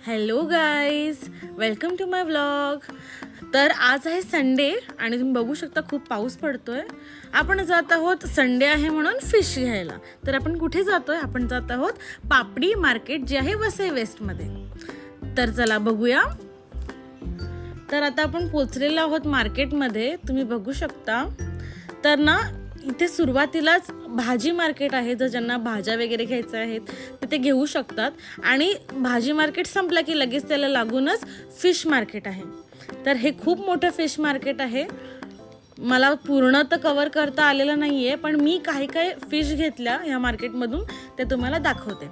Hello guys, welcome to my vlog. तर आज आहे संडे आणि तुम्ही बघू शकता खूप पाऊस पडतोय. आपण जात आहोत, संडे आहे म्हणून फिश घ्यायला. तर आपण कुठे जातोय? आपण जात आहोत पापडी मार्केट, जे आहे वसई वेस्टमध्ये. तर चला बघूया. तर आता आपण पोचलेलो आहोत मार्केटमध्ये, तुम्ही बघू शकता. तर ना इथे सुरुवातीलाच भाजी मार्केट आहे. जर ज्यांना भाज्या वगैरे घ्यायच्या आहेत तर ते घेऊ शकतात. आणि भाजी मार्केट संपला की लगेच त्याला लागूनच फिश मार्केट आहे. तर हे खूप मोठं फिश मार्केट आहे. मला पूर्ण तर कवर करता आलेलं नाही आहे, पण मी काही फिश घेतल्या ह्या मार्केटमधून ते तुम्हाला दाखवते.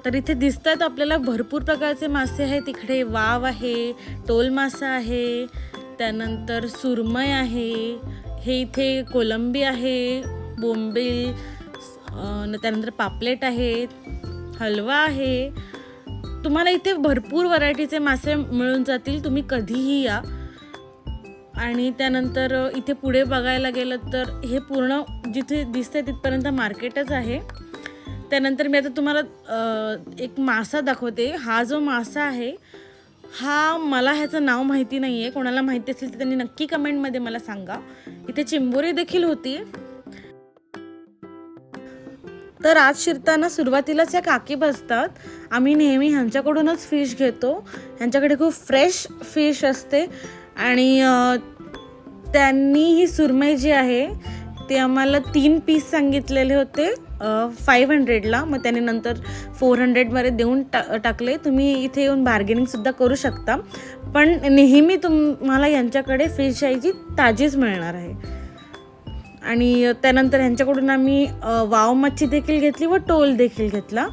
तर इथे दिसत आहेत आपल्याला भरपूर प्रकारचे मासे आहेत. इकडे वाव आहे, टोल मासा आहे, त्यानंतर सुरमई आहे, हे इथे कोलंबी आहे, बोंबील, त्यानंतर पापलेट आहेत, हलवा आहे. तुम्हाला इथे भरपूर व्हरायटीचे मासे मिळून जातील, तुम्ही कधीही या. आणि त्यानंतर इथे पुढे बघायला गेलं तर हे पूर्ण जिथे दिसते तिथपर्यंत मार्केटच आहे. त्यानंतर मी आता तुम्हाला एक मासा दाखवते. हा जो मासा आहे हा मला ह्याचं नाव माहिती नाही आहे. कोणाला माहिती असेल तर त्यांनी नक्की कमेंटमध्ये मला सांगा. इथे चिंबोरी देखील होती. तर आज शिरताना सुरुवातीलाच या काकी बसतात. आम्ही नेहमी ह्यांच्याकडूनच फिश घेतो. ह्यांच्याकडे खूप फ्रेश फिश असते. आणि त्यांनी ही सुरमई जी आहे ते आम्हाला 3 पीस सांगितलेले होते 500ला. मग त्याने नंतर 400मध्ये देऊन टाकले. तुम्ही इथे येऊन बार्गेनिंगसुद्धा करू शकता, पण नेहमी तुम्हाला यांच्याकडे फिश यायची ताजीच मिळणार आहे. आणि त्यानंतर ह्यांच्याकडून आम्ही वाव मच्छी देखील घेतली व टोल देखील घेतला.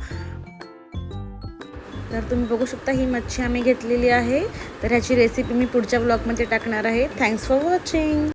तर तुम्ही बघू शकता ही मच्छी आम्ही घेतलेली आहे. तर ह्याची रेसिपी मी पुढच्या ब्लॉगमध्ये टाकणार आहे. Thanks for watching.